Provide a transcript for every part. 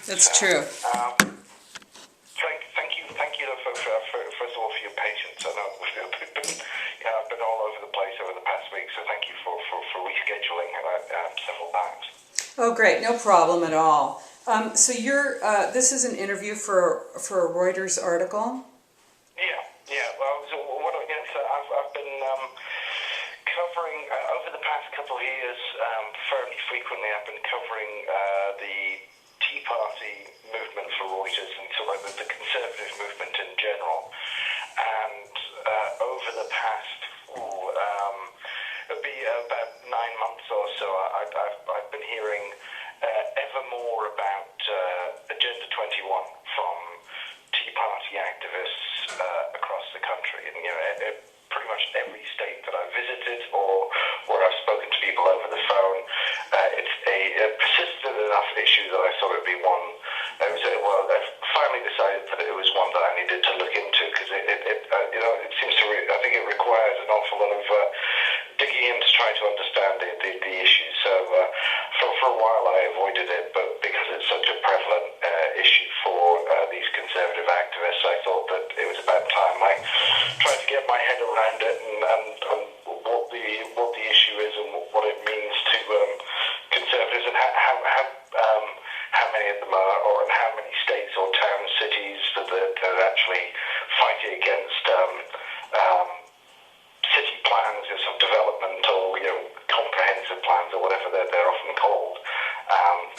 That's true. Thank you first of all for your patience. I know I've been all over the place over the past week, so thank you for rescheduling several times. Oh, great. No problem at all. So this is an interview for a Reuters article? Yeah. Well, I've been covering, over the past couple of years, fairly frequently, I've been covering the Tea Party movement for Reuters and sort of the conservative movement in general. And over the past, it'll be about 9 months or so, I've been hearing ever more about Agenda 21 from Tea Party activists across the country. And, pretty much every state that I've visited or where I've spoken to people over the phone, it's a persistent enough issue that I thought it would be one. I finally decided that it was one that I needed to look into because it seems to. I think it requires an awful lot of digging in to try to understand the issue. So for a while I avoided it, but because it's such a prevalent issue for these conservative activists, I thought that it was about time I tried to get my head around it and what the issue is and what it means to conservatives and how many of them are, or in how many states or towns, cities that are actually fighting against city plans of development or comprehensive plans or whatever they're often called,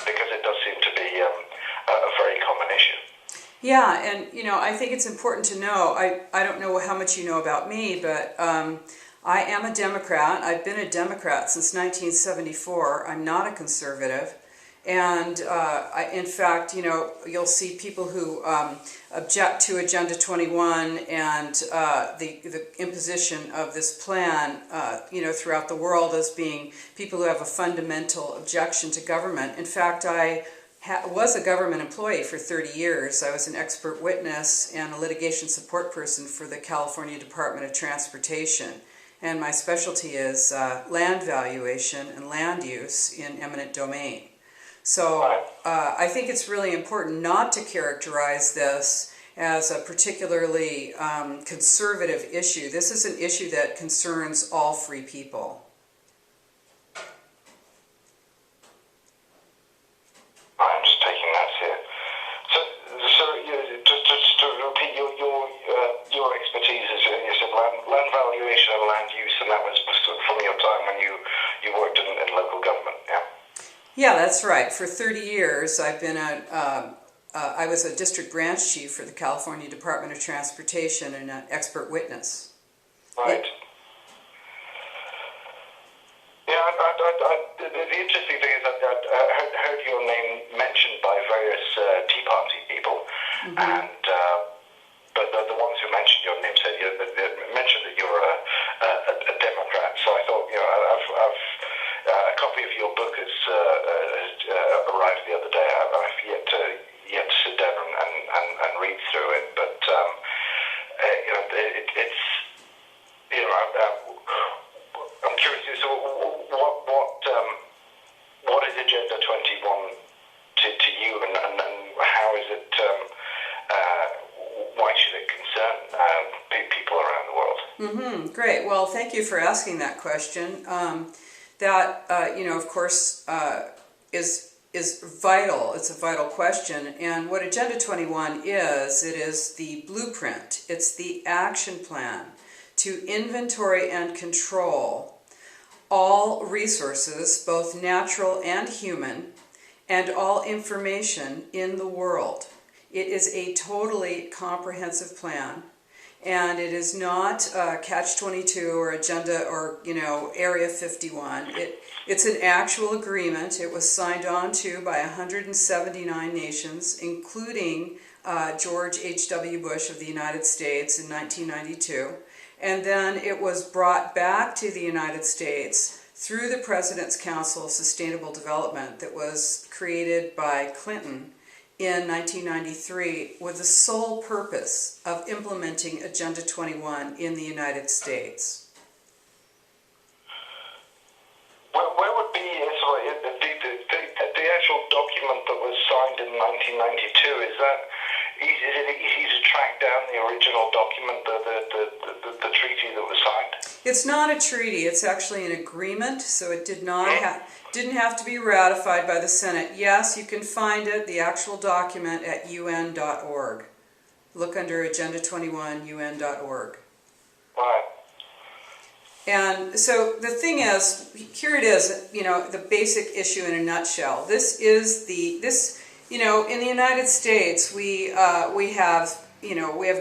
because it does seem to be a very common issue. Yeah, and I think it's important to know, I don't know how much you know about me, but I am a Democrat. I've been a Democrat since 1974. I'm not a conservative. And in fact, you'll see people who object to Agenda 21 and the imposition of this plan, throughout the world as being people who have a fundamental objection to government. In fact, I was a government employee for 30 years. I was an expert witness and a litigation support person for the California Department of Transportation. And my specialty is land valuation and land use in eminent domain. So I think it's really important not to characterize this as a particularly conservative issue. This is an issue that concerns all free people. I'm just taking notes here. So just to repeat, your expertise is you said land valuation and land use, and that was from your time when you worked in local government, yeah? Yeah, that's right. For 30 years, I've been I was a district branch chief for the California Department of Transportation and an expert witness. Right. Yeah, the interesting thing is I heard your name mentioned by various Tea Party people, mm-hmm. And but the ones who mentioned your name said mentioned that you're a Democrat. So I thought, I've a copy of your book has arrived the other day. I've yet to sit down and read through it, but it's I'm curious. So what is Agenda 21 to you, and how is it? Why should it concern people around the world? Mm-hmm. Great. Well, thank you for asking that question. That of course, is vital. It's a vital question. And what Agenda 21 is, it is the blueprint. It's the action plan to inventory and control all resources, both natural and human, and all information in the world. It is a totally comprehensive plan. And it is not Catch-22 or Agenda or, Area 51. It's an actual agreement. It was signed on to by 179 nations, including George H.W. Bush of the United States in 1992. And then it was brought back to the United States through the President's Council of Sustainable Development that was created by Clinton in 1993 with the sole purpose of implementing Agenda 21 in the United States. Where would be the actual document that was signed in 1992. Is it easy to track down the original document, the treaty that was signed? It's not a treaty. It's actually an agreement, so it didn't have to be ratified by the Senate. Yes, you can find it, the actual document, at un.org. Look under Agenda 21, un.org. Right. And so the thing is, here it is, the basic issue in a nutshell. This is in the United States, we have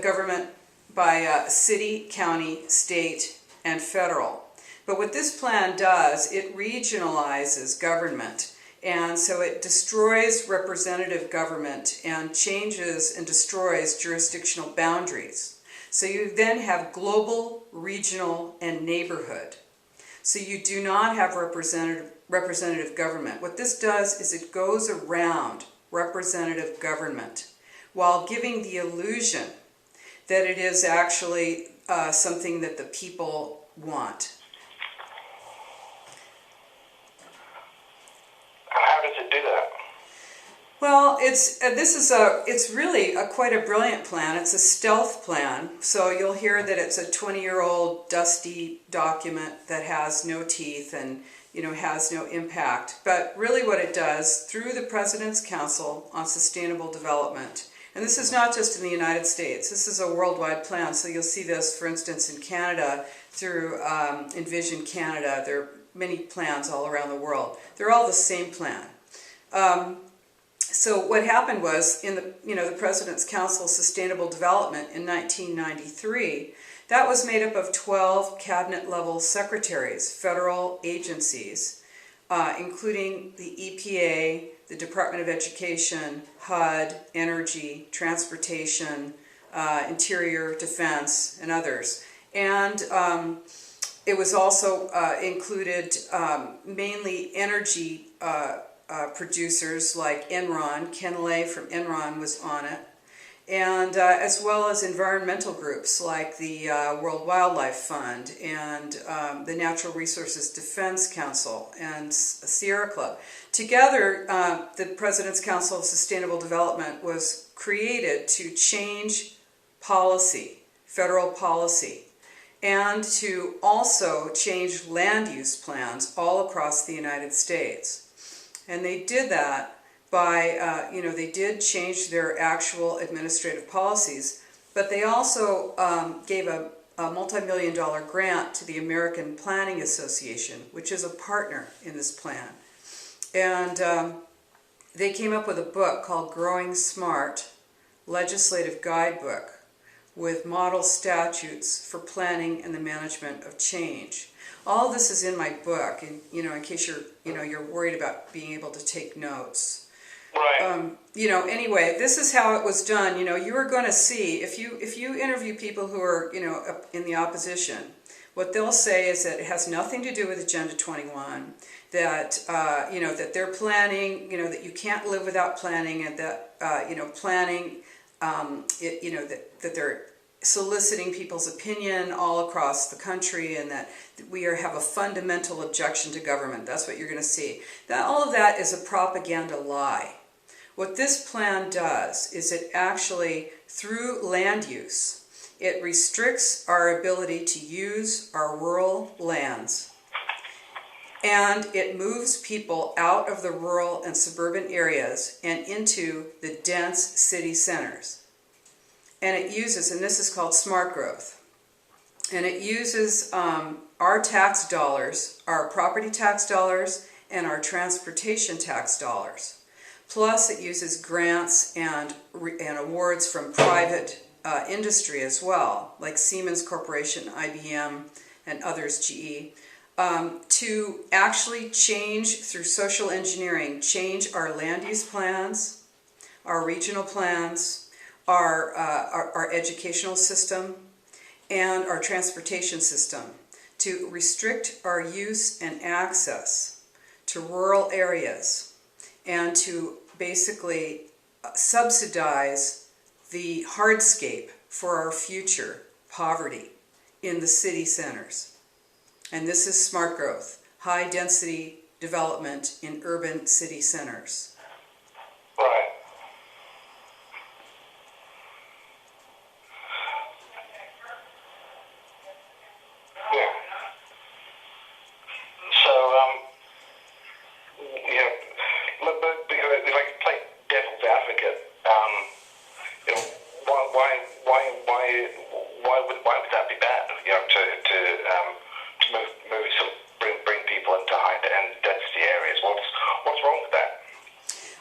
government by city, county, state, and federal. But what this plan does, it regionalizes government. And so it destroys representative government and changes and destroys jurisdictional boundaries. So you then have global, regional, and neighborhood. So you do not have representative government. What this does is it goes around representative government while giving the illusion that it is actually something that the people want. And how does it do that? Well, it's really quite a brilliant plan. It's a stealth plan, so you'll hear that it's a 20-year-old dusty document that has no teeth and has no impact. But really what it does, through the President's Council on Sustainable Development, and this is not just in the United States, this is a worldwide plan, so you'll see this, for instance, in Canada through Envision Canada. There are many plans all around the world. They're all the same plan. So what happened was, in the President's Council of Sustainable Development in 1993, that was made up of 12 cabinet-level secretaries, federal agencies, including the EPA, the Department of Education, HUD, Energy, Transportation, Interior, Defense, and others. And it was also included mainly energy producers like Enron. Ken Lay from Enron was on it, and as well as environmental groups like the World Wildlife Fund and the Natural Resources Defense Council and Sierra Club. Together, the President's Council of Sustainable Development was created to change policy, federal policy, and to also change land use plans all across the United States. And they did that by, they did change their actual administrative policies, but they also gave a multi-million-dollar grant to the American Planning Association, which is a partner in this plan. And they came up with a book called Growing Smart, Legislative Guidebook, with model statutes for planning and the management of change. All of this is in my book, and in case you're worried about being able to take notes. Right. Anyway, this is how it was done. You are going to see if you interview people who are in the opposition, what they'll say is that it has nothing to do with Agenda 21. That that they're planning. That you can't live without planning, and that planning. That they're soliciting people's opinion all across the country, and that we have a fundamental objection to government. That's what you're going to see. All of that is a propaganda lie. What this plan does is it actually, through land use, it restricts our ability to use our rural lands, and it moves people out of the rural and suburban areas and into the dense city centers. And it uses, and this is called smart growth, and it uses our tax dollars, our property tax dollars, and our transportation tax dollars. Plus it uses grants and awards from private industry as well, like Siemens Corporation, IBM, and others, GE, to actually change, through social engineering, change our land use plans, our regional plans, our educational system, and our transportation system, to restrict our use and access to rural areas, and to basically subsidize the hardscape for our future poverty in the city centers. And this is smart growth, high density development in urban city centers. Right.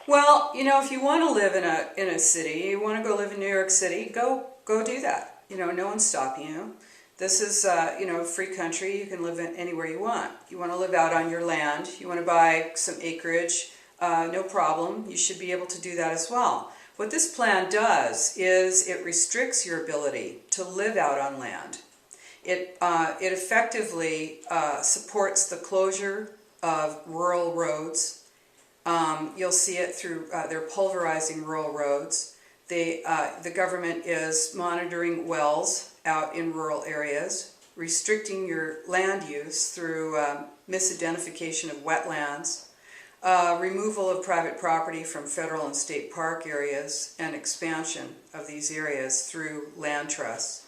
Well, if you want to live in a city, you want to go live in New York City, go do that. No one's stopping you. This is a free country. You can live anywhere you want. You want to live out on your land. You want to buy some acreage. No problem. You should be able to do that as well. What this plan does is it restricts your ability to live out on land. It effectively supports the closure of rural roads. You'll see it through they're pulverizing rural roads. The government is monitoring wells out in rural areas, restricting your land use through misidentification of wetlands, removal of private property from federal and state park areas, and expansion of these areas through land trusts.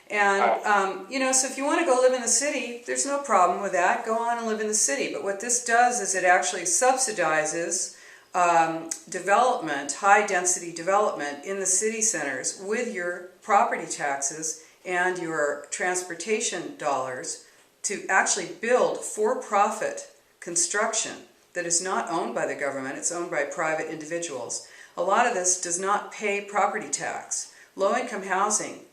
And, so if you want to go live in the city, there's no problem with that. Go on and live in the city. But what this does is it actually subsidizes development, high-density development in the city centers with your property taxes and your transportation dollars to actually build for-profit construction that is not owned by the government. It's owned by private individuals. A lot of this does not pay property tax. Low-income housing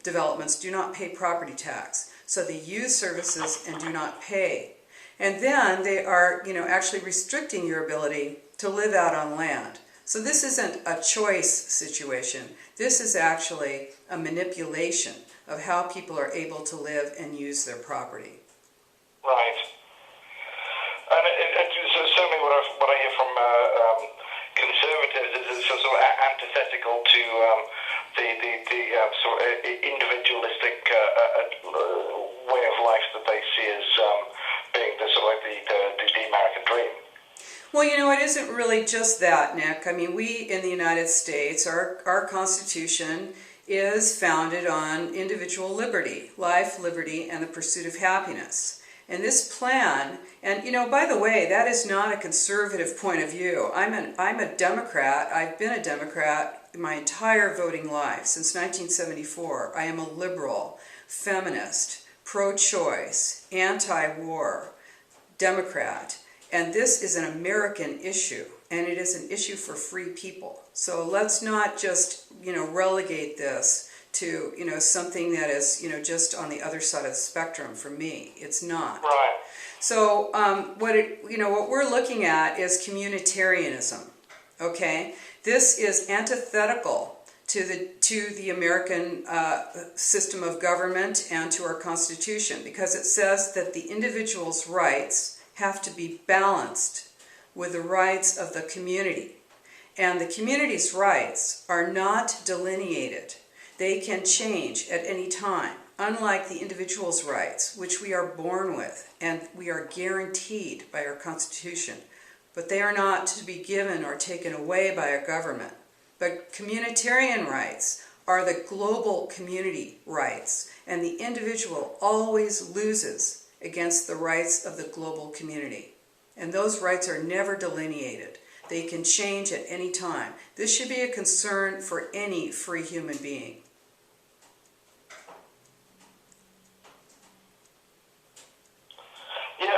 developments do not pay property tax, so they use services and do not pay. And then they are, actually restricting your ability to live out on land. So this isn't a choice situation. This is actually a manipulation of how people are able to live and use their property. Right. And so certainly what I hear from conservatives is sort of antithetical to the sort of individualistic way of life that they see as being the sort of like the American dream. Well, it isn't really just that, Nick. I mean, we in the United States, our Constitution is founded on individual liberty, life, liberty, and the pursuit of happiness. And this plan, and by the way, that is not a conservative point of view. I'm a Democrat. I've been a Democrat my entire voting life, since 1974. I am a liberal, feminist, pro-choice, anti-war Democrat. And this is an American issue, and it is an issue for free people. So let's not just, relegate this to, something that is, just on the other side of the spectrum for me. It's not. Right. So what we're looking at is communitarianism, okay? This is antithetical to the American system of government and to our Constitution, because it says that the individual's rights have to be balanced with the rights of the community. And the community's rights are not delineated. They can change at any time, unlike the individual's rights, which we are born with and we are guaranteed by our Constitution. But they are not to be given or taken away by a government. But communitarian rights are the global community rights, and the individual always loses against the rights of the global community. And those rights are never delineated. They can change at any time. This should be a concern for any free human being. Yeah,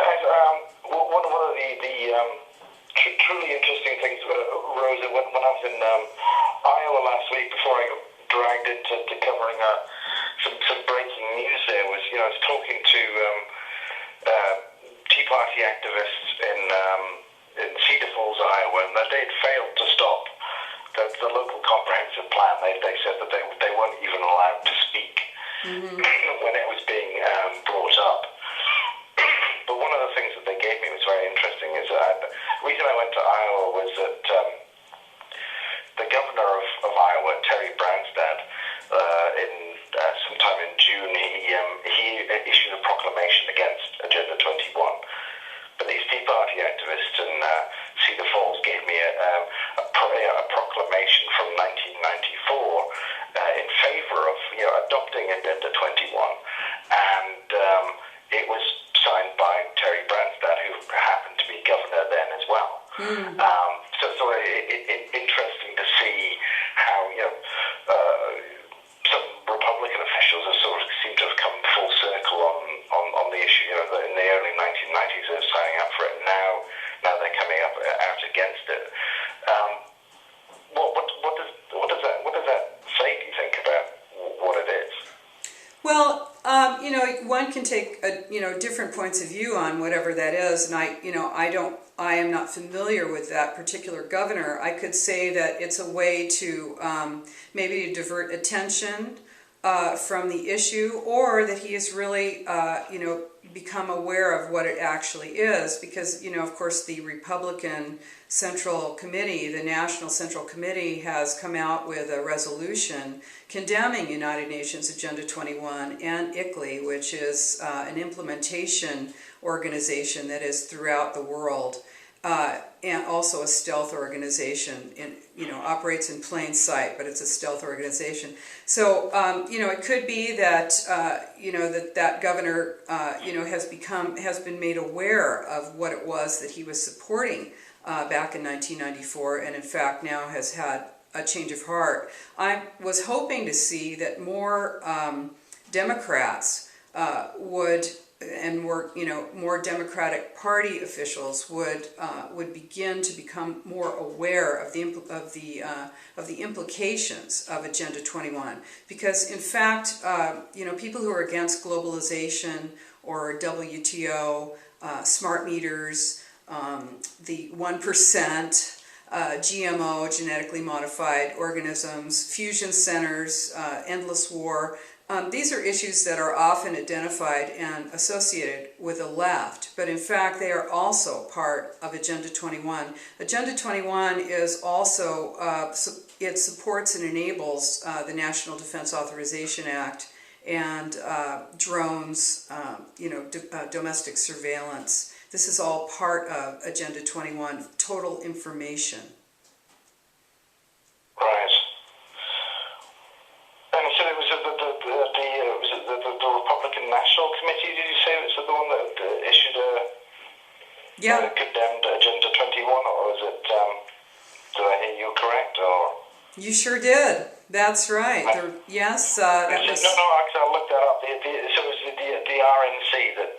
one of the truly interesting things, Rosa, when I was in Iowa last week, before I got dragged into covering some breaking news there, was I was talking to Tea Party activists in Cedar Falls, Iowa, and that they had failed to stop the local comprehensive plan. They said that they weren't even allowed to speak when it was being brought up. But one of the things that they gave me was very interesting. Is the reason I went to Iowa was that the governor of Iowa, Terry Branstad, sometime in June, he issued a proclamation against Agenda 21. But these Tea Party activists in Cedar Falls gave me a proclamation from 1994 in favor of adopting Agenda 21, and it was signed by Terry Branstad, who happened to be governor then as well. So it's sort of interesting to see how some Republican officials have sort of seem to have come full circle on the issue. In the early 1990s, they were signing up for it. Now they're coming out against it. one can take different points of view on whatever that is, and I am not familiar with that particular governor. I could say that it's a way to maybe divert attention from the issue, or that he has really become aware of what it actually is, because of course the Republican Central Committee, the National Central Committee, has come out with a resolution condemning United Nations Agenda 21 and ICLEI, which is an implementation organization that is throughout the world, and also a stealth organization, and operates in plain sight, but it's a stealth organization. So it could be that that governor has been made aware of what it was that he was supporting back in 1994, and in fact now has had a change of heart. I was hoping to see that more Democrats would, and more Democratic Party officials would begin to become more aware of the implications of Agenda 21, because in fact people who are against globalization or WTO, smart meters, the 1%, GMO, genetically modified organisms, fusion centers, endless war. These are issues that are often identified and associated with the left, but in fact they are also part of Agenda 21. Agenda 21 is also, it supports and enables the National Defense Authorization Act and drones, domestic surveillance. This is all part of Agenda 21, total information. Right. And you said it was the Republican National Committee, did you say? Was it the one that issued condemned Agenda 21, or was it, did I hear you correct, or? You sure did. That's right. Yes. That was... No, actually I looked that up. So it was the RNC that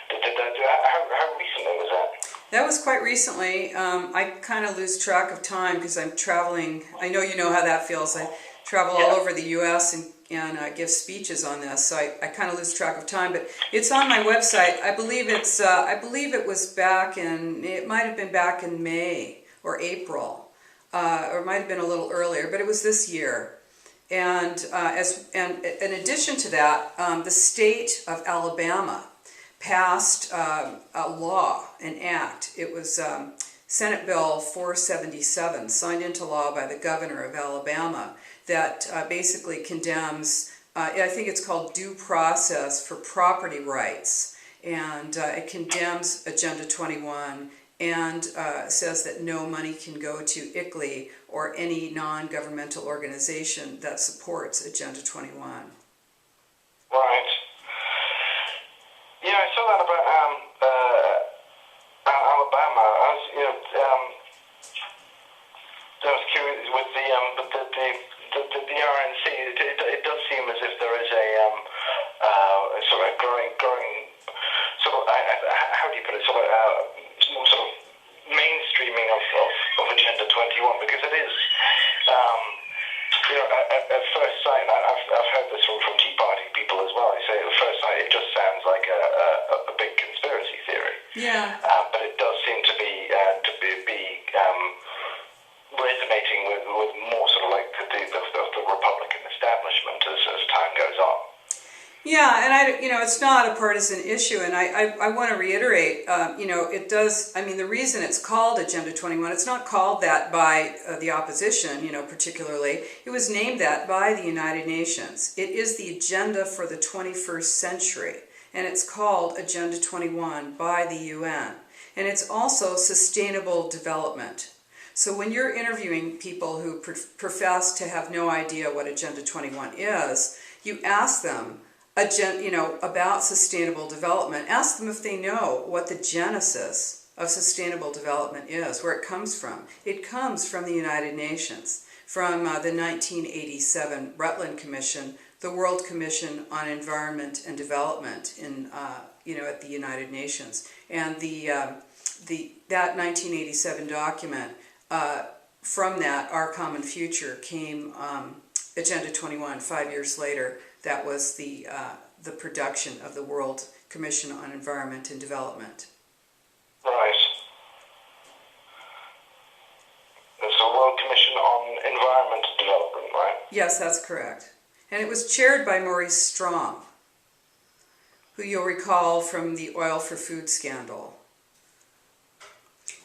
did that. How recently was that? That was quite recently. I kind of lose track of time because I'm traveling. I know you know how that feels. I travel all over the U.S. and give speeches on this, so I kind of lose track of time. But it's on my website. I believe it's. I believe it was back in. It might have been back in May or April, or it might have been a little earlier. But it was this year. And in addition to that, the state of Alabama passed a law, an act. It was Senate Bill 477, signed into law by the governor of Alabama, that basically condemns, I think it's called due process for property rights, and it condemns Agenda 21 and says that no money can go to ICLEI or any non-governmental organization that supports Agenda 21. Right. Yeah, I saw that about Alabama. I was curious with the RNC. It does seem as if there is a sort of growing sort of how do you put it, sort of mainstreaming of Agenda 21, because it is at first sight, I've heard this from Tea Party people as well. They say at first sight it just sounds like a big conspiracy theory. Yeah. But it does seem to be resonating with more sort of like the Republican establishment as time goes on. Yeah, and it's not a partisan issue, and I want to reiterate, it does, the reason it's called Agenda 21, it's not called that by the opposition, particularly. It was named that by the United Nations. It is the agenda for the 21st century, and it's called Agenda 21 by the UN. And it's also sustainable development. So when you're interviewing people who profess to have no idea what Agenda 21 is, you ask them, about sustainable development. Ask them if they know what the genesis of sustainable development is, where it comes from. It comes from the United Nations, from the 1987 Rutland Commission, the World Commission on Environment and Development at the United Nations. And that 1987 document, from that, Our Common Future, came Agenda 21 5 years later. That was the the production of the World Commission on Environment and Development. Right. It's the World Commission on Environment and Development, right? Yes, that's correct. And it was chaired by Maurice Strong, who you'll recall from the oil for food scandal.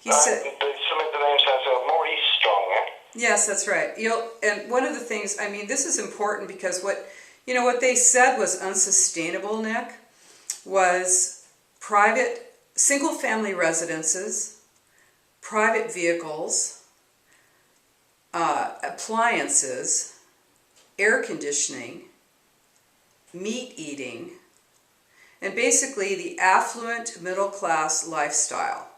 He said, the name says Maurice Strong, yeah? Yes, that's right. And one of the things, I mean, this is important because what they said was unsustainable, Nick, was private single-family residences, private vehicles, appliances, air conditioning, meat eating, and basically the affluent middle-class lifestyle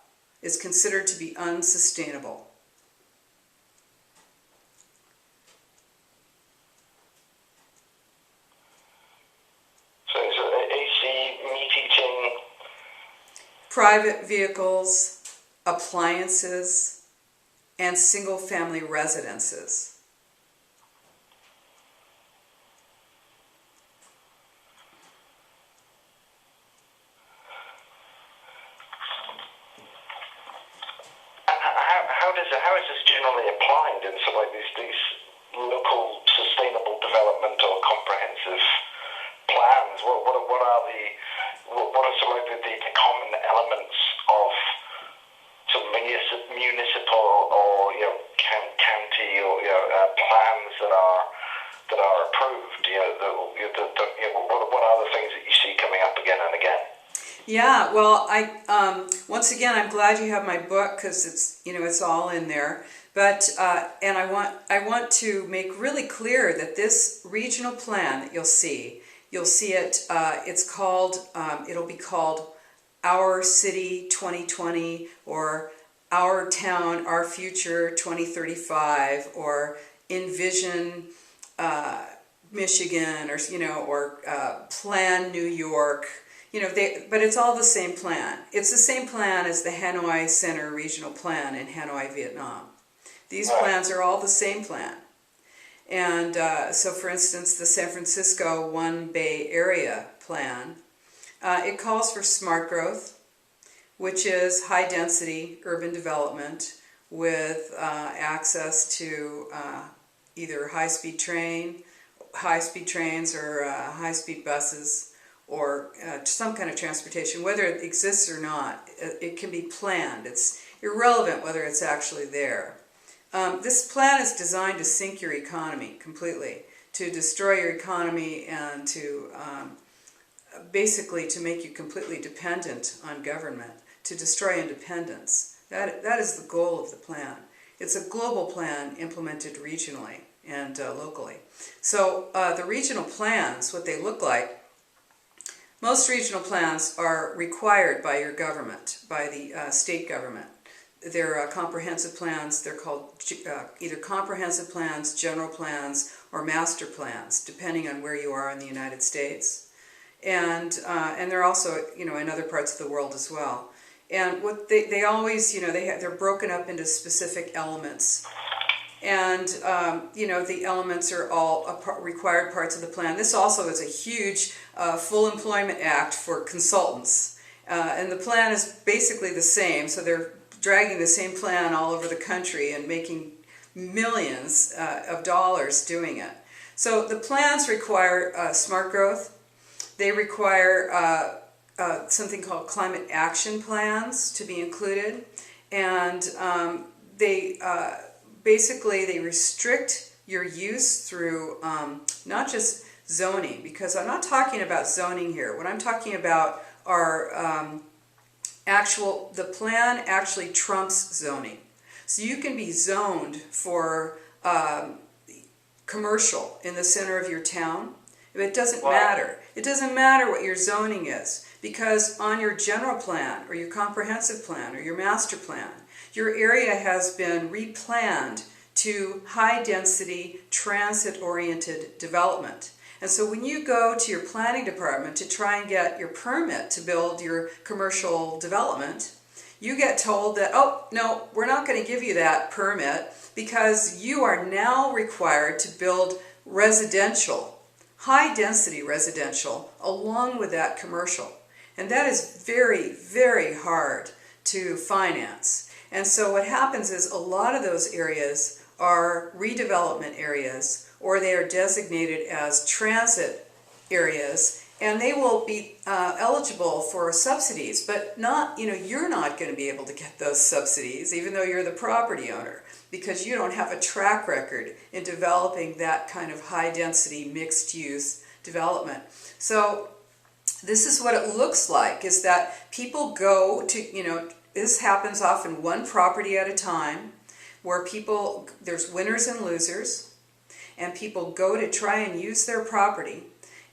is considered to be unsustainable. So AC, meat eating, private vehicles, appliances, and single-family residences. How is this generally applied in sort of like these local sustainable development or comprehensive plans? What are sort of like the common elements of sort of municipal or county or plans that are approved? What are the things that you see coming up again and again? Yeah, well, once again, I'm glad you have my book because it's all in there. But and I want to make really clear that this regional plan that you'll see it. It's called. It'll be called Our City 2020 or Our Town, Our Future 2035 or Envision Michigan or Plan New York. But it's all the same plan. It's the same plan as the Hanoi Center Regional Plan in Hanoi, Vietnam. These plans are all the same plan. And so, for instance, the San Francisco One Bay Area Plan, it calls for smart growth, which is high-density urban development with access to either high-speed trains or high-speed buses, or some kind of transportation, whether it exists or not. It can be planned. It's irrelevant whether it's actually there. This plan is designed to sink your economy completely, to destroy your economy and to basically to make you completely dependent on government, to destroy independence. That is the goal of the plan. It's a global plan implemented regionally and locally. So the regional plans, what they look like, most regional plans are required by your government, by the state government. They're comprehensive plans. They're called either comprehensive plans, general plans, or master plans, depending on where you are in the United States. And they're also, in other parts of the world as well. And what they always, they're broken up into specific elements. And, the elements are all required parts of the plan. This also is a huge full employment act for consultants. And the plan is basically the same. So they're dragging the same plan all over the country and making millions of dollars doing it. So the plans require smart growth. They require something called climate action plans to be included. And basically, they restrict your use through not just zoning, because I'm not talking about zoning here. What I'm talking about are the plan actually trumps zoning. So you can be zoned for commercial in the center of your town. It doesn't matter. It doesn't matter what your zoning is, because on your general plan or your comprehensive plan or your master plan, your area has been replanned to high-density, transit-oriented development. And so when you go to your planning department to try and get your permit to build your commercial development, you get told that, oh, no, we're not going to give you that permit because you are now required to build residential high density residential along with that commercial. And that is very, very hard to finance. And so what happens is a lot of those areas are redevelopment areas, or they are designated as transit areas, and they will be eligible for subsidies, but not, you're not going to be able to get those subsidies, even though you're the property owner, because you don't have a track record in developing that kind of high-density, mixed-use development. So this is what it looks like, is that people go to, this happens often one property at a time, where there's winners and losers, and people go to try and use their property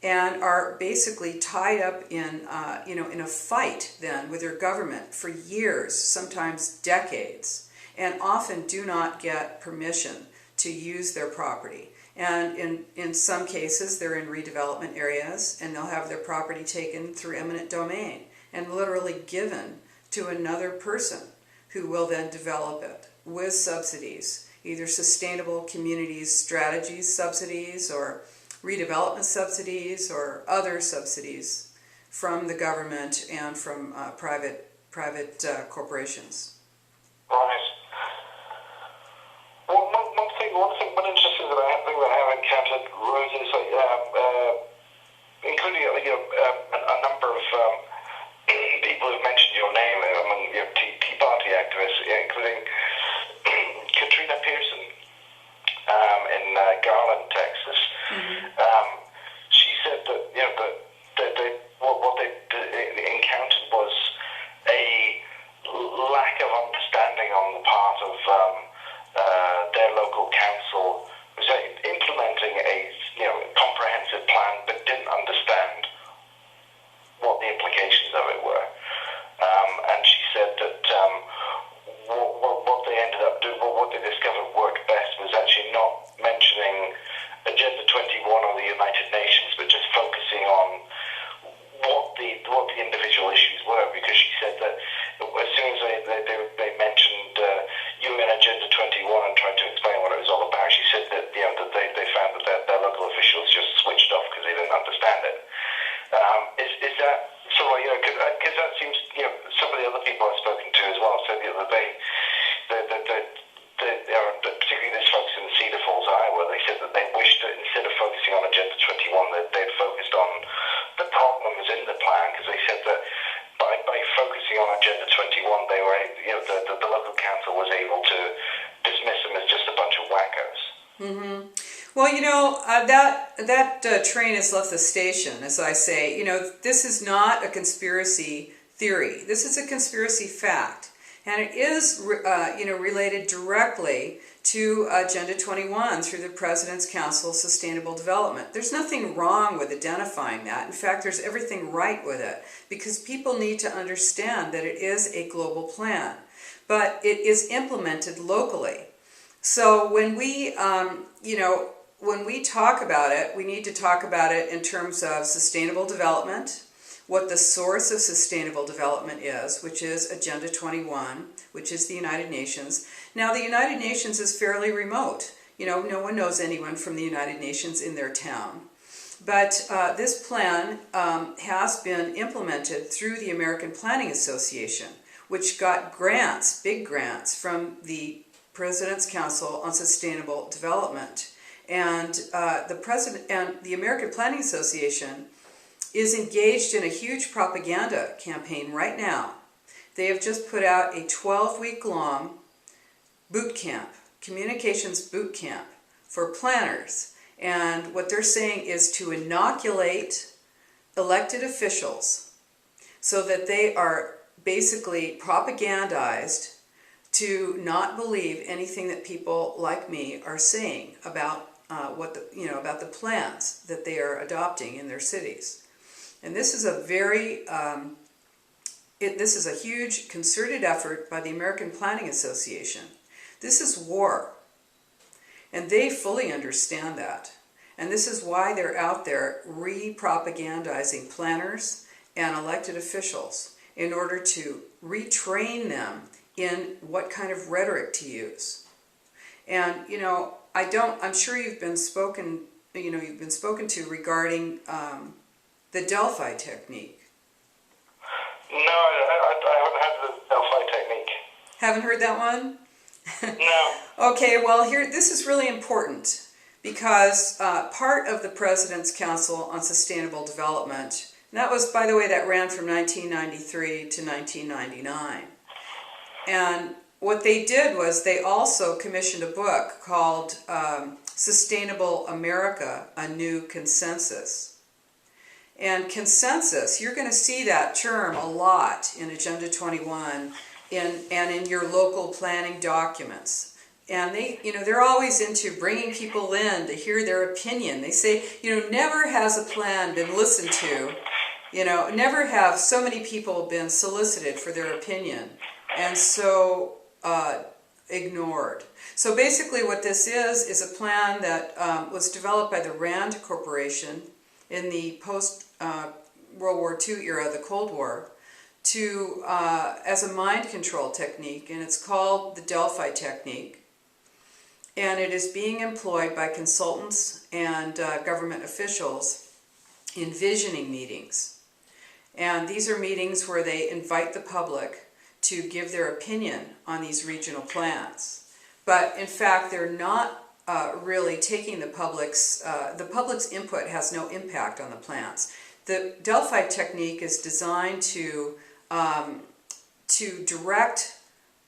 and are basically tied up in a fight then with their government for years, sometimes decades, and often do not get permission to use their property. And in some cases, they're in redevelopment areas, and they'll have their property taken through eminent domain and literally given to another person who will then develop it with subsidies, either sustainable communities strategies subsidies or redevelopment subsidies or other subsidies from the government and from private corporations. Right. Well, one interesting thing that I have encountered, Rose, is including a number of people who've mentioned your name among your Tea Party activists, including Katrina Pearson in Garland, Texas. Mm-hmm. She said that what they encountered was a lack of understanding on the part of their local council, was implementing a comprehensive plan, but didn't understand what the implications of it were. And she said that what they ended up doing, what they discovered worked best, was actually not mentioning Agenda 21 or the United Nations, but just focusing on what the individual issues were, because she said that as soon as they mentioned UN Agenda 21 and tried to explain what it was all about, she said that that they found that their local officials just switched off because they didn't understand it. Is that sort of, because that seems, some of the other people I've spoken to as well said that particularly these folks in Cedar Falls, Iowa, they said that they wished that instead of focusing on Agenda 21, that they'd focused on the problems in the plan, because they said that by focusing on Agenda 21, they were, the local council was able to dismiss them as just a bunch of wackos. Mm-hmm. Well, that train has left the station, as I say. This is not a conspiracy theory. This is a conspiracy fact. And it is, related directly to Agenda 21 through the President's Council of Sustainable Development. There's nothing wrong with identifying that. In fact, there's everything right with it, because people need to understand that it is a global plan, but it is implemented locally. So when we, when we talk about it, we need to talk about it in terms of sustainable development, what the source of sustainable development is, which is Agenda 21, which is the United Nations. Now, the United Nations is fairly remote. No one knows anyone from the United Nations in their town. But this plan has been implemented through the American Planning Association, which got grants, big grants, from the President's Council on Sustainable Development. And the American Planning Association is engaged in a huge propaganda campaign right now. They have just put out a 12-week-long boot camp, communications boot camp for planners. And what they're saying is to inoculate elected officials so that they are basically propagandized to not believe anything that people like me are saying about about the plans that they are adopting in their cities. And this is a this is a huge concerted effort by the American Planning Association. This is war, and they fully understand that. And this is why they're out there re-propagandizing planners and elected officials in order to retrain them in what kind of rhetoric to use. And I'm sure you've been spoken you've been spoken to regarding the Delphi technique. No, I haven't had the Delphi technique. Haven't heard that one? No. Okay, well, this is really important because part of the President's Council on Sustainable Development, and that was, by the way, that ran from 1993 to 1999. And what they did was they also commissioned a book called Sustainable America, A New Consensus. And consensus, you're going to see that term a lot in Agenda 21 and in your local planning documents. And they're always into bringing people in to hear their opinion. They say, never has a plan been listened to. Never have so many people been solicited for their opinion and so ignored. So basically what this is a plan that was developed by the Rand Corporation in the post-World War II era, the Cold War, as a mind control technique, and it's called the Delphi technique. And it is being employed by consultants and government officials in visioning meetings. And these are meetings where they invite the public to give their opinion on these regional plans. But in fact, they're not really taking the public's input has no impact on the plans. The Delphi technique is designed to direct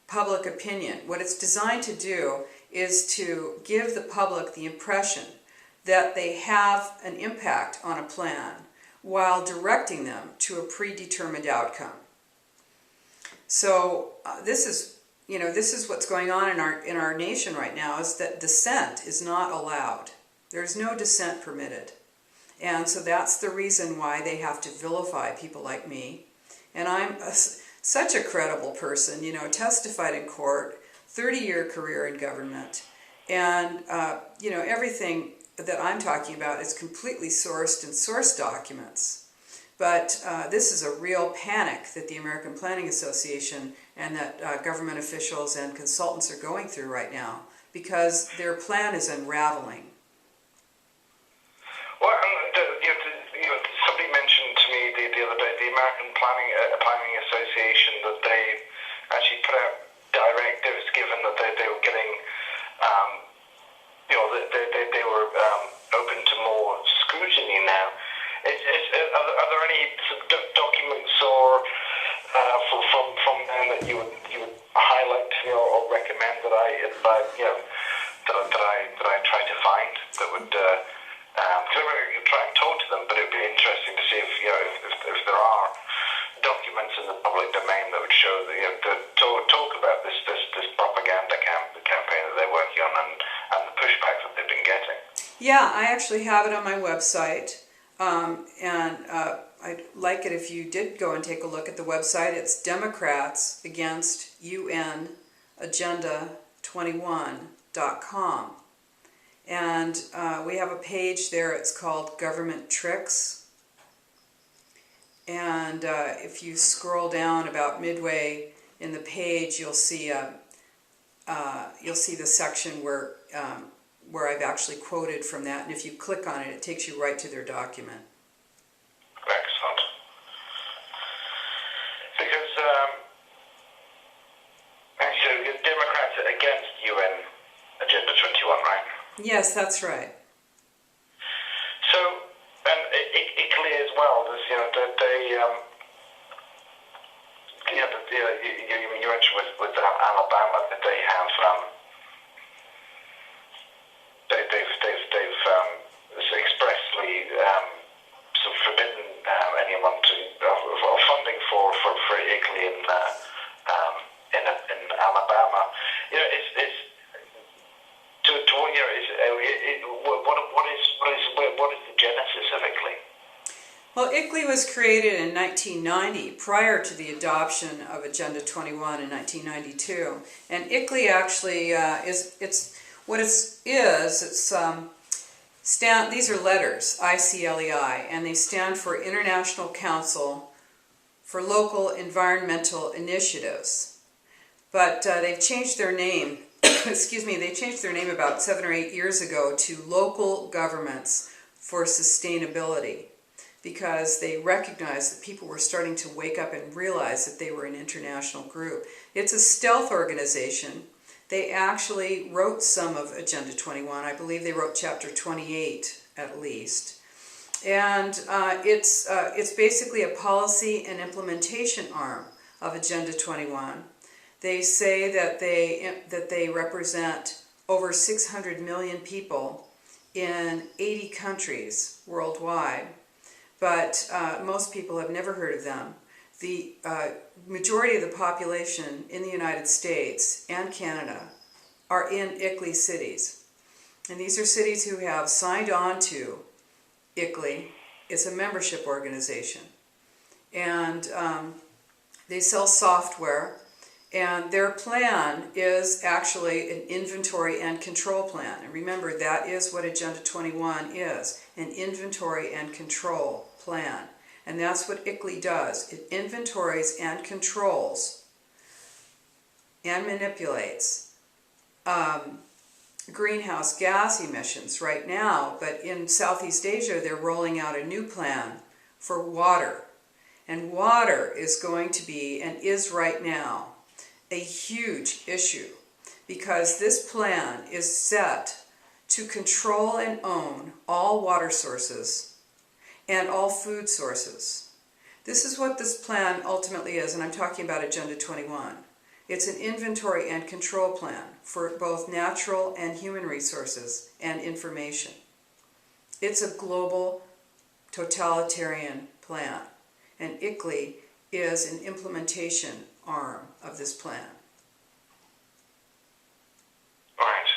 public opinion. What it's designed to do is to give the public the impression that they have an impact on a plan while directing them to a predetermined outcome. So this is what's going on in our nation right now, is that dissent is not allowed. There's no dissent permitted. And so that's the reason why they have to vilify people like me. And I'm such a credible person, testified in court, 30-year career in government, and everything that I'm talking about is completely sourced in source documents. But this is a real panic that the American Planning Association and that government officials and consultants are going through right now because their plan is unraveling. Well, somebody mentioned to me the other day, the American Planning Association, that they actually put out directives, given that they were getting, they were open to more scrutiny now. Are there any documents or from them that you would highlight to me or recommend that I try to find that would? Because I'm going to try and talk to them, but it would be interesting to see if there are documents in the public domain that would show that talk about this propaganda campaign that they're working on and the pushback that they've been getting. Yeah, I actually have it on my website, and I'd like it if you did go and take a look at the website. It's Democrats Against UN Agenda 21.com. And we have a page there, it's called Government Tricks. And if you scroll down about midway in the page, you'll see the section where I've actually quoted from that. And if you click on it, it takes you right to their document. Excellent. Because so Democrats are against UN Agenda 21, right? Yes, that's right. So, and Italy as well. There's, you mentioned with Alabama that they have they've expressly sort of forbidden anyone to funding for Italy in Alabama. What is the genesis of ICLEI? Well, ICLEI was created in 1990, prior to the adoption of Agenda 21 in 1992. And ICLEI actually these are letters, ICLEI, and they stand for International Council for Local Environmental Initiatives. But they've changed their name excuse me, they changed their name about 7 or 8 years ago to Local Governments for Sustainability, because they recognized that people were starting to wake up and realize that they were an international group. It's a stealth organization. They actually wrote some of Agenda 21. I believe they wrote Chapter 28 at least. And it's basically a policy and implementation arm of Agenda 21. They say that they represent over 600 million people in 80 countries worldwide, but most people have never heard of them. The majority of the population in the United States and Canada are in ICLEI cities. And these are cities who have signed on to ICLEI. It's a membership organization. And they sell software. And their plan is actually an inventory and control plan. And remember, that is what Agenda 21 is, an inventory and control plan. And that's what ICLEI does. It inventories and controls and manipulates greenhouse gas emissions right now. But in Southeast Asia, they're rolling out a new plan for water. And water is going to be, and is right now, a huge issue, because this plan is set to control and own all water sources and all food sources. This is what this plan ultimately is, and I'm talking about Agenda 21. It's an inventory and control plan for both natural and human resources and information. It's a global totalitarian plan, and ICLEI is an implementation arm of this plan. Right.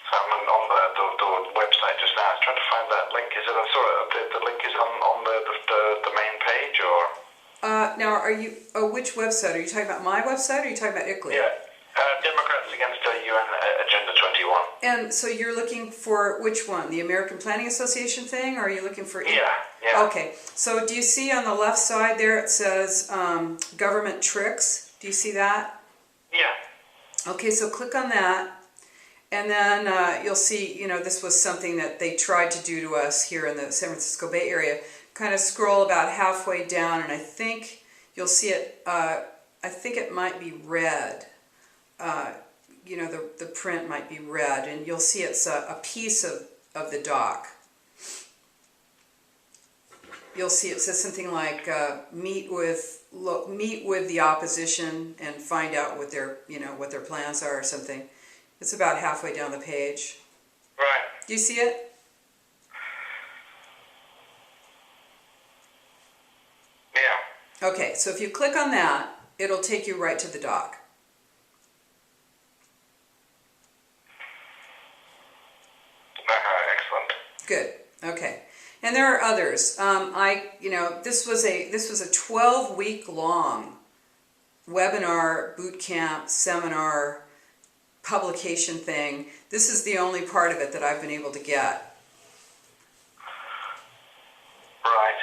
So I'm on the website just now. I was trying to find that link. Is it? I saw the link is on the main page, or? Now, are you? Oh, which website are you talking about? My website, or are you talking about ICLEI? Yeah. Democrats Against the UN Agenda 21. And so you're looking for which one? The American Planning Association thing, or are you looking for... Yeah. Okay, so do you see on the left side there it says government tricks? Do you see that? Yeah. Okay, so click on that, and then you'll see, this was something that they tried to do to us here in the San Francisco Bay Area. Kind of scroll about halfway down, and I think you'll see it, I think it might be red. The print might be red, and you'll see it's a piece of the doc. You'll see it says something like meet with the opposition and find out what their plans are or something. It's about halfway down the page. Right. Do you see it? Yeah. Okay, so if you click on that, it'll take you right to the doc. Excellent. Good. Okay. And there are others. This was a 12-week long webinar, boot camp, seminar, publication thing. This is the only part of it that I've been able to get. Right.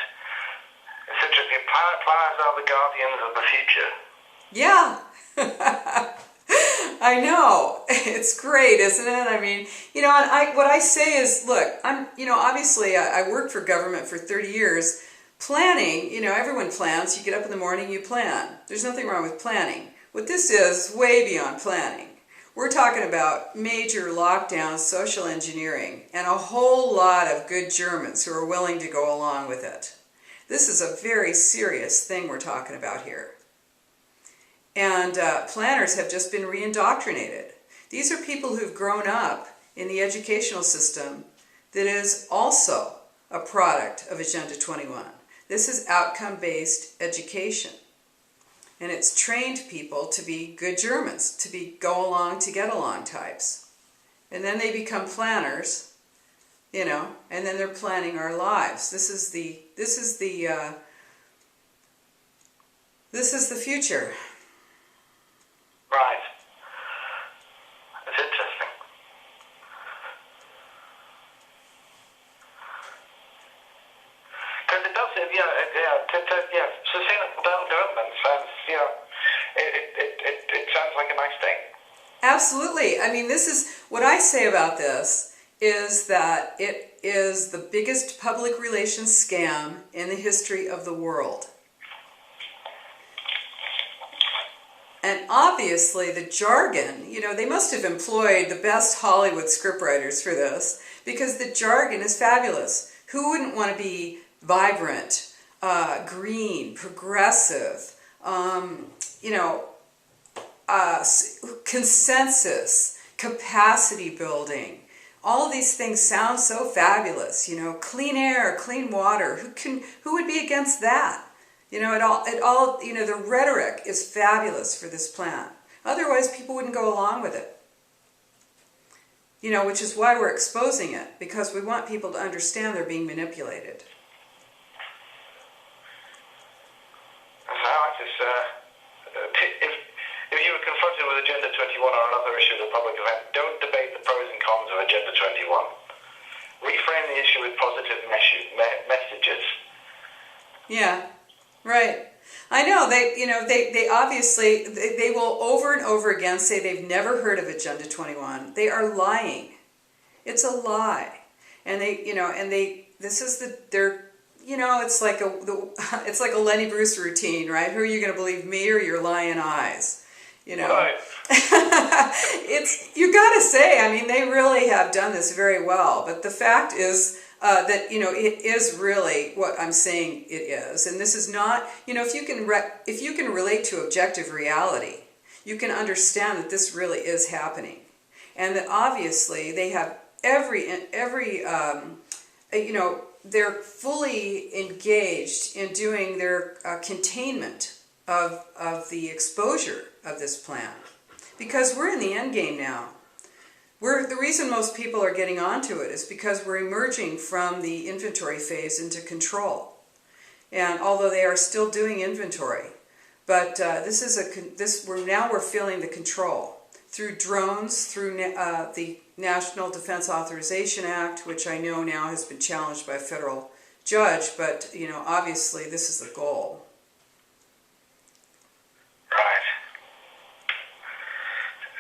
It's interesting. Planners are the guardians of the future. Yeah. I know. It's great, isn't it? I mean, and what I say is, look, obviously I worked for government for 30 years. Planning, everyone plans. You get up in the morning, you plan. There's nothing wrong with planning. What this is way beyond planning. We're talking about major lockdowns, social engineering, and a whole lot of good Germans who are willing to go along with it. This is a very serious thing we're talking about here. And planners have just been re-indoctrinated. These are people who've grown up in the educational system that is also a product of Agenda 21. This is outcome-based education. And it's trained people to be good Germans, to be go-along to get-along types. And then they become planners, and then they're planning our lives. This is the future. Right. It's interesting. it does. Sustainable development sounds, it sounds like a nice thing. Absolutely. I mean, this is what I say about this is that it is the biggest public relations scam in the history of the world. And obviously the jargon, they must have employed the best Hollywood scriptwriters for this, because the jargon is fabulous. Who wouldn't want to be vibrant, green, progressive, consensus, capacity building? All of these things sound so fabulous. Clean air, clean water. Who would be against that? The rhetoric is fabulous for this plan. Otherwise, people wouldn't go along with it. Which is why we're exposing it, because we want people to understand they're being manipulated. If you were confronted with Agenda 21 or another issue of the public event, don't debate the pros and cons of Agenda 21. Reframe the issue with positive messages. Yeah. Right. I know they obviously they will over and over again say they've never heard of Agenda 21. They are lying. It's a lie. And it's like a Lenny Bruce routine, right? Who are you going to believe, me or your lying eyes? Right. You got to say, I mean, they really have done this very well, but the fact is that it is really what I'm saying it is, and this is not, if you can relate to objective reality, you can understand that this really is happening, and that obviously they have they're fully engaged in doing their containment of the exposure of this plan, because we're in the end game now. The reason most people are getting onto it is because we're emerging from the inventory phase into control. And although they are still doing inventory, but we're feeling the control through drones, through the National Defense Authorization Act, which I know now has been challenged by a federal judge, but obviously this is the goal. Right.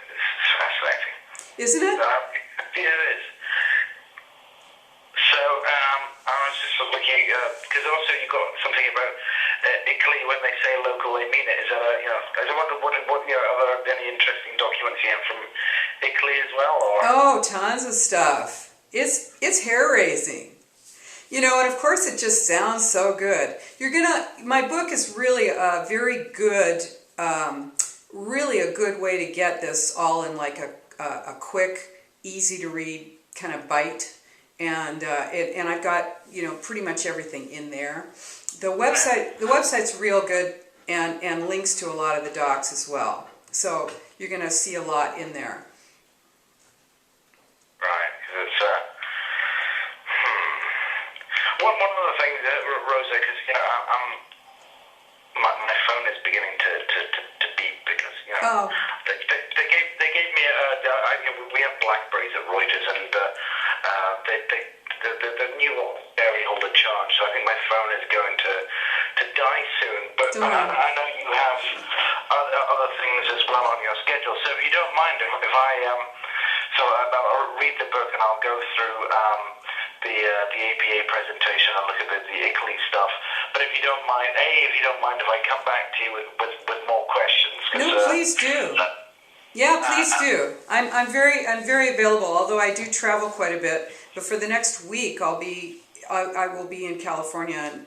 It's fascinating. Isn't it? Yeah, it is. So, I was just looking, because also you got something about Italy, when they say local, they mean it. Is that I wonder what are there any interesting documents you have from Italy as well? Or? Oh, tons of stuff. It's hair-raising. And of course it just sounds so good. My book is really a very good, really a good way to get this all in like a quick, easy to read kind of bite, and I've got pretty much everything in there. The website's real good, and links to a lot of the docs as well. So you're going to see a lot in there. Right, because it's one of the things, Rosa, because my phone is beginning to beep because they gave me we have Blackberries at Reuters, and the new area hold a charge, so I think my phone is going to die soon. But I know you have other things as well on your schedule, so if you don't mind, if I I'll read the book and I'll go through the APA presentation and look at the Italy stuff. But if you don't mind, if I come back to you with more questions. No, please do. Yeah, please do. I'm very available. Although I do travel quite a bit, but for the next week I will be in California, and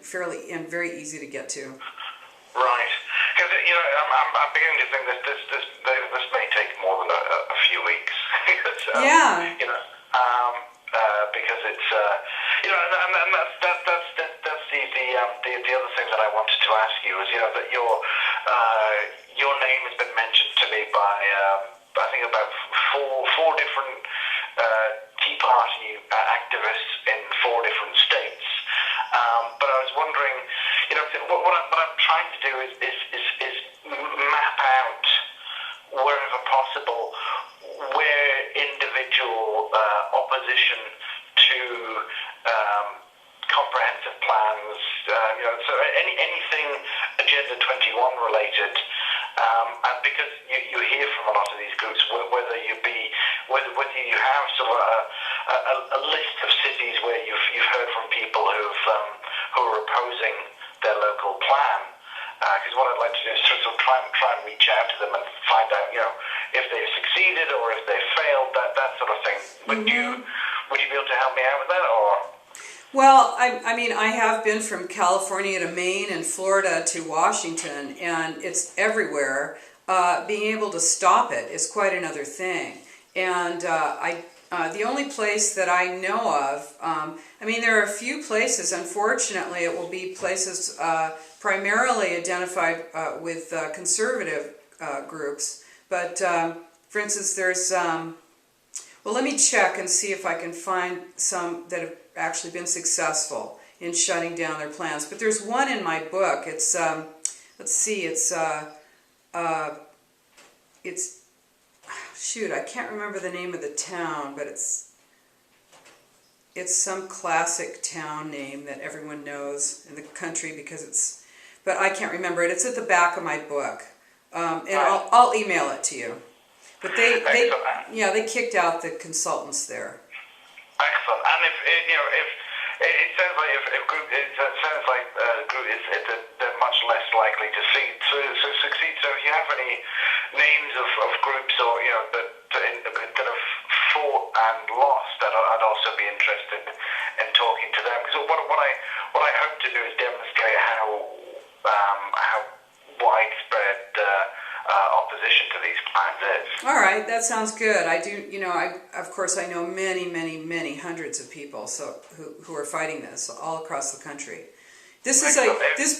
very easy to get to. Right, because I'm beginning to think that this may take more than a few weeks. Yeah. Because it's and that's the other thing that I wanted to ask you is that your name has been mentioned to me by I think about four different Tea Party activists in 4 different states. But I was wondering, what I'm trying to do is map out, wherever possible, where individual opposition to comprehensive plans, so anything Agenda 21 related, and because you hear from a lot of these groups, whether you have sort of a list of cities where you've heard from people who are opposing their local plan. Because what I'd like to do is sort of try and reach out to them and find out, if they've succeeded or if they've failed, that sort of thing. Would you be able to help me out with that, or? Well, I mean, I have been from California to Maine and Florida to Washington, and it's everywhere. Being able to stop it is quite another thing. And the only place that I know of, I mean, there are a few places. Unfortunately, it will be places primarily identified with conservative groups. But, for instance, there's... well, let me check and see if I can find some that have actually been successful in shutting down their plans. But there's one in my book. It's let's see. It's shoot. I can't remember the name of the town, but it's some classic town name that everyone knows in the country because it's. But I can't remember it. It's at the back of my book, and I'll email it to you. But they kicked out the consultants there. Excellent. And if it sounds like they're much less likely to succeed. So if you have any names of groups or that have fought and lost, I'd also be interested in talking to them. Because what I hope to do is demonstrate how widespread opposition to these plans is. All right, that sounds good. I do, of course I know many hundreds of people who are fighting this all across the country. This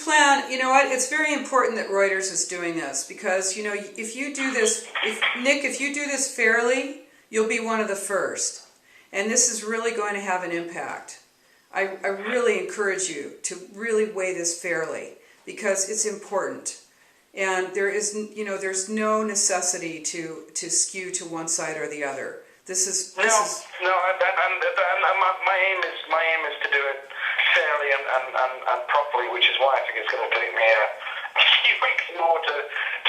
plan, you know what, it's very important that Reuters is doing this because, if you do this, if you do this fairly, you'll be one of the first. And this is really going to have an impact. I really encourage you to really weigh this fairly because it's important. And there's no necessity to skew to one side or the other. My aim is to do it fairly and properly, which is why I think it's going to take me a few weeks more to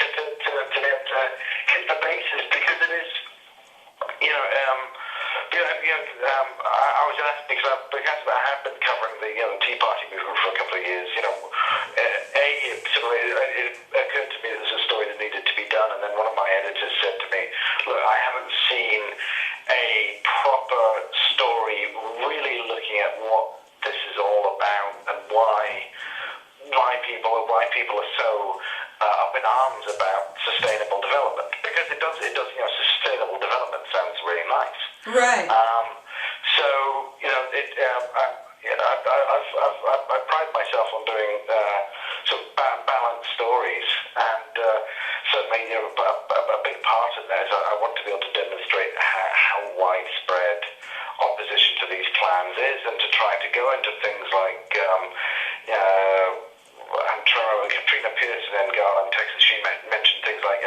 hit the bases because it is, I was asked because I have been covering the Tea Party movement for a couple of years. It occurred to me that there's a story that needed to be done, and then one of my editors said to me, "Look, I haven't seen a proper story really looking at what this is all about and why people are so up in arms about sustainable development because it does sustainable development sounds really nice." Right. I pride myself on doing sort of balanced stories, and certainly a big part of that is I want to be able to demonstrate how widespread opposition to these plans is, and to try to go into things like I'm trying to remember Katrina Pearson in Garland, Texas. She mentioned things like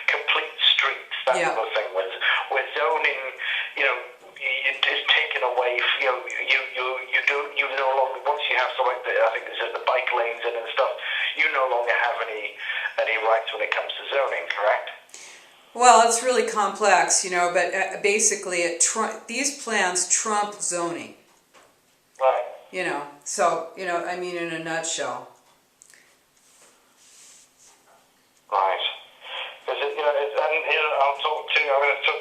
complete streets, that sort of thing, where zoning, is taken away. You no longer, once you have something that I think there's the bike lanes in and stuff, you no longer have any rights when it comes to zoning, correct? Well, it's really complex, but basically these plans trump zoning. Right. So, I mean, in a nutshell. Right. Because I'm going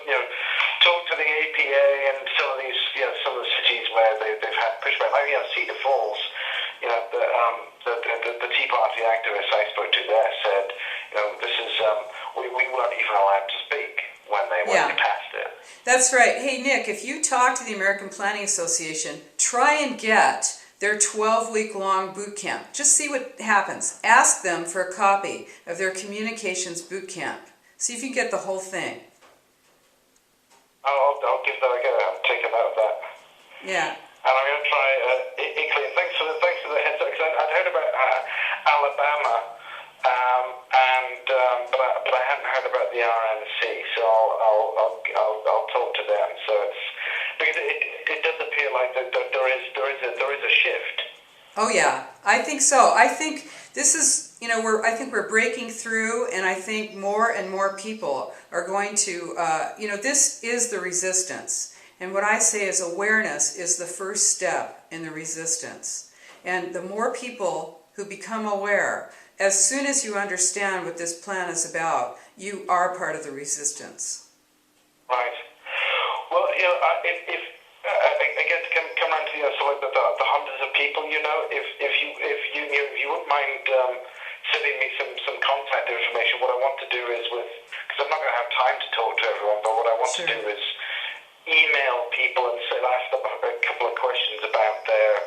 to talk to the APA and some of these, some of the cities where they've had pushback. Like, Cedar Falls, the Tea Party activists I spoke to there said, this is we weren't even allowed to speak when they passed it. That's right. Hey, Nick, if you talk to the American Planning Association, try and get their 12-week-long boot camp. Just see what happens. Ask them for a copy of their communications boot camp. See if you can get the whole thing. I'll give that a go. I'm taking note of that. Yeah. And I'm going to try equally. And thanks for the heads up. Because I'd heard about Alabama, but I hadn't heard about the RNC. So I'll talk to them. So it's because it does appear like there is a shift Oh yeah, I think so. I think this is, I think we're breaking through, and I think more and more people are going to, this is the resistance. And what I say is awareness is the first step in the resistance. And the more people who become aware, as soon as you understand what this plan is about, you are part of the resistance. Right. Well, if again, to come around to so like the hundreds of people, if you wouldn't mind sending me some contact information. What I want to do is because I'm not going to have time to talk to everyone, but what I want to do is email people and ask them a couple of questions about their,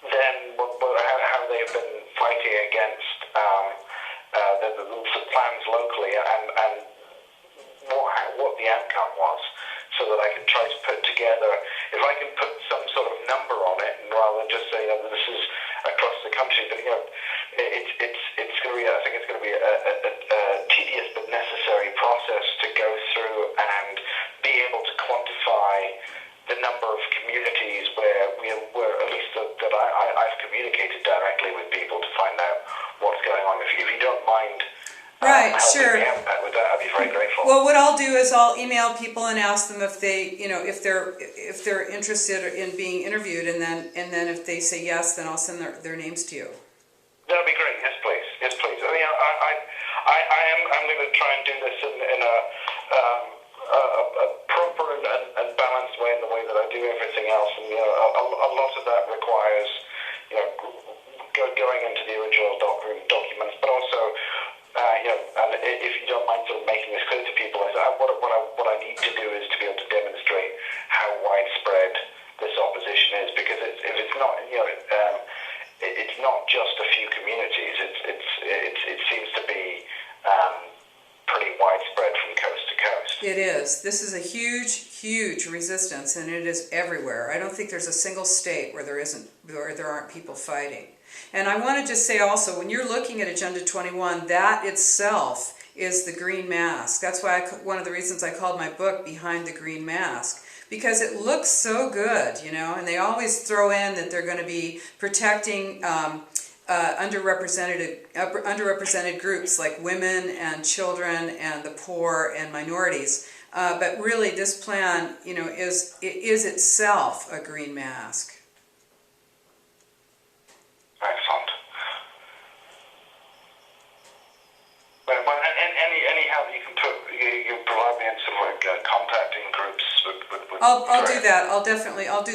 how they've been fighting against the plans locally and what the outcome was, so that I can try to put together, if I can put some sort of number on it, rather than just say that this is across the country. But it's going to be, I think it's going to be a tedious but necessary process to go through and be able to quantify the number of communities where at least that I've communicated directly with people to find out what's going on. If you don't mind. Right, sure. With that, I'd be very grateful. Well, what I'll do is I'll email people and ask them if they, if they're interested in being interviewed, and then if they say yes, then I'll send their names to you. That'd be great. Yes, please. Yes, please. I mean, I'm going to try and do this in a proper and balanced way, in the way that I do everything else, and a lot of that requires going into the original documents, but also. And if you don't mind sort of making this clear to people, is what I need to do is to be able to demonstrate how widespread this opposition is, because if it's not, it's not just a few communities. It seems to be pretty widespread from coast to coast. It is. This is a huge resistance, and it is everywhere. I don't think there's a single state where there aren't people fighting. And I want to just say also, when you're looking at Agenda 21, that itself is the green mask. That's why one of the reasons I called my book Behind the Green Mask, because it looks so good, and they always throw in that they're going to be protecting underrepresented groups like women and children and the poor and minorities. But really, this plan, is itself a green mask. Excellent. Well, any help you can provide me in some contacting groups would I'll do that. I'll do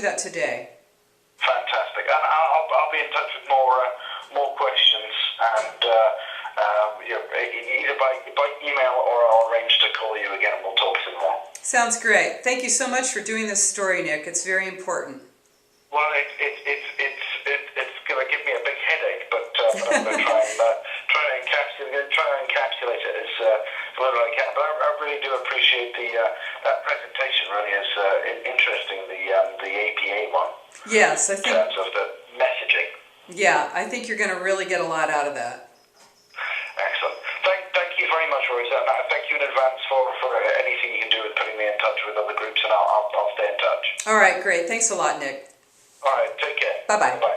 that today. Fantastic. And I'll be in touch with more questions, and either by email or I'll arrange to call you again and we'll talk some more. Sounds great. Thank you so much for doing this story, Nick. It's very important. Well, it's going to give me a big headache, but I'm going to try and encapsulate it as well as I can. But I really do appreciate that presentation. Really is interesting. The APA one. Yes, I think. In terms of the messaging. Yeah, I think you're going to really get a lot out of that. Excellent. Thank you very much, Rosa. And thank you in advance for anything you can do with putting me in touch with other groups, and I'll stay in touch. All right, great. Thanks a lot, Nick. All right, take care. Bye-bye. Bye.